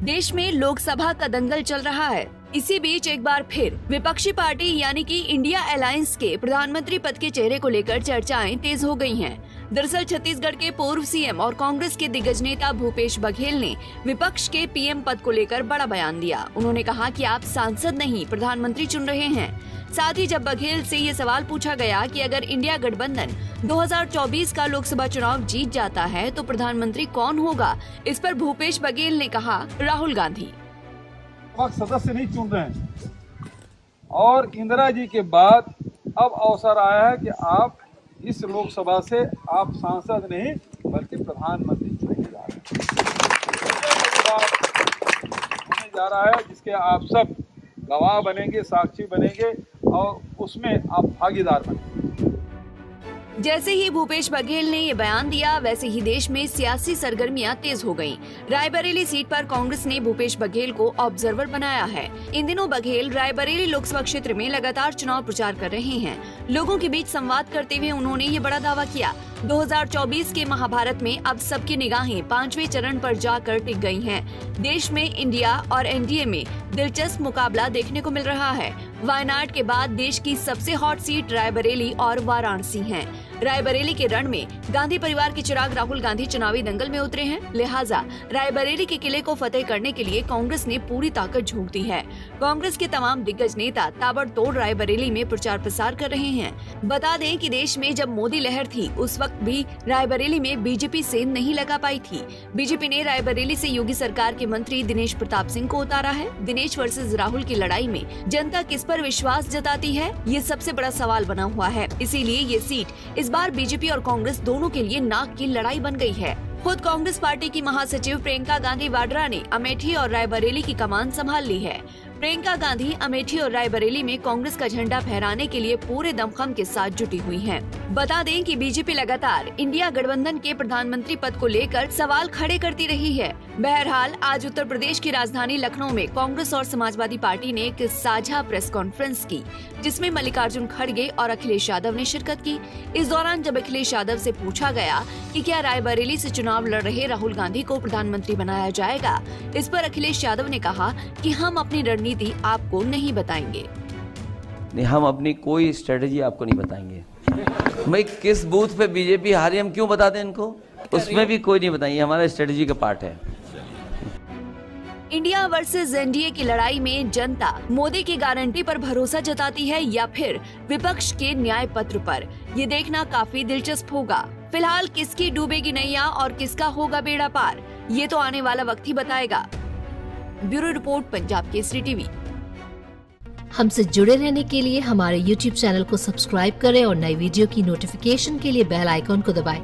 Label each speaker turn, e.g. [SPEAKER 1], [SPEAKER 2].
[SPEAKER 1] देश में लोकसभा का दंगल चल रहा है। इसी बीच एक बार फिर विपक्षी पार्टी यानी कि इंडिया अलायंस के प्रधानमंत्री पद के चेहरे को लेकर चर्चाएं तेज हो गई हैं। दरअसल छत्तीसगढ़ के पूर्व सीएम और कांग्रेस के दिग्गज नेता भूपेश बघेल ने विपक्ष के पीएम पद को लेकर बड़ा बयान दिया। उन्होंने कहा कि आप सांसद नहीं प्रधानमंत्री चुन रहे हैं। साथ ही जब बघेल से ये सवाल पूछा गया कि अगर इंडिया गठबंधन 2024 का लोकसभा चुनाव जीत जाता है तो प्रधानमंत्री कौन होगा, इस पर भूपेश बघेल ने कहा राहुल गांधी।
[SPEAKER 2] सदस्य नहीं चुन रहे हैं और इंदिरा जी के बाद अब अवसर आया है कि आप इस लोकसभा से आप सांसद नहीं बल्कि प्रधानमंत्री चुने जा रहा है, जिसके आप सब गवाह बनेंगे, साक्षी बनेंगे और उसमें आप भागीदार बनेंगे।
[SPEAKER 1] जैसे ही भूपेश बघेल ने ये बयान दिया वैसे ही देश में सियासी सरगर्मियां तेज हो गईं। रायबरेली सीट पर कांग्रेस ने भूपेश बघेल को ऑब्जर्वर बनाया है। इन दिनों बघेल रायबरेली लोकसभा क्षेत्र में लगातार चुनाव प्रचार कर रहे हैं। लोगों के बीच संवाद करते हुए उन्होंने ये बड़ा दावा किया। 2024 के महाभारत में अब सबकी निगाहें 5वें चरण पर जाकर टिक गई हैं। देश में इंडिया और एनडीए में दिलचस्प मुकाबला देखने को मिल रहा है। वायनाड के बाद देश की सबसे हॉट सीट रायबरेली और वाराणसी हैं। रायबरेली के रण में गांधी परिवार के चिराग राहुल गांधी चुनावी दंगल में उतरे हैं। लिहाजा रायबरेली के किले को फतेह करने के लिए कांग्रेस ने पूरी ताकत झोंक दी है। कांग्रेस के तमाम दिग्गज नेता ताबड़तोड़ रायबरेली में प्रचार प्रसार कर रहे हैं। बता दें कि देश में जब मोदी लहर थी उस वक्त भी रायबरेली में बीजेपी सेंध नहीं लगा पाई थी। बीजेपी ने रायबरेली से योगी सरकार के मंत्री दिनेश प्रताप सिंह को उतारा है। दिनेश वर्सेस राहुल की लड़ाई में जनता किस पर विश्वास जताती है, ये सबसे बड़ा सवाल बना हुआ है। इसीलिए ये सीट इस बार बीजेपी और कांग्रेस दोनों के लिए नाक की लड़ाई बन गई है। खुद कांग्रेस पार्टी की महासचिव प्रियंका गांधी वाड्रा ने अमेठी और रायबरेली की कमान संभाल ली है। प्रियंका गांधी अमेठी और रायबरेली में कांग्रेस का झंडा फहराने के लिए पूरे दमखम के साथ जुटी हुई हैं। बता दें कि बीजेपी लगातार इंडिया गठबंधन के प्रधानमंत्री पद को लेकर सवाल खड़े करती रही है। बहरहाल आज उत्तर प्रदेश की राजधानी लखनऊ में कांग्रेस और समाजवादी पार्टी ने एक साझा प्रेस कॉन्फ्रेंस की, जिसमें मल्लिकार्जुन खड़गे और अखिलेश यादव ने शिरकत की। इस दौरान जब अखिलेश यादव से पूछा गया कि क्या रायबरेली से चुनाव लड़ रहे राहुल गांधी को प्रधानमंत्री बनाया जाएगा, इस पर अखिलेश यादव ने कहा कि हम अपनी रणनीति आपको नहीं बताएंगे।
[SPEAKER 3] नहीं, हम अपनी कोई स्ट्रेटेजी आपको नहीं बताएंगे। भाई किस बूथ पे बीजेपी हारी हम क्यों बता दें इनको, उसमें भी कोई नहीं बताएंगे, हमारा स्ट्रेटेजी का पार्ट है।
[SPEAKER 1] इंडिया वर्सेस एनडीए की लड़ाई में जनता मोदी की गारंटी पर भरोसा जताती है या फिर विपक्ष के न्याय पत्र पर, ये देखना काफी दिलचस्प होगा। फिलहाल किसकी डूबेगी नैया और किसका होगा बेड़ा पार, ये तो आने वाला वक्त ही बताएगा। Bureau report, Punjab Kesari TV.
[SPEAKER 4] हमसे जुड़े रहने के लिए हमारे YouTube चैनल को सब्सक्राइब करें और नई वीडियो की नोटिफिकेशन के लिए बेल आइकॉन को दबाएं।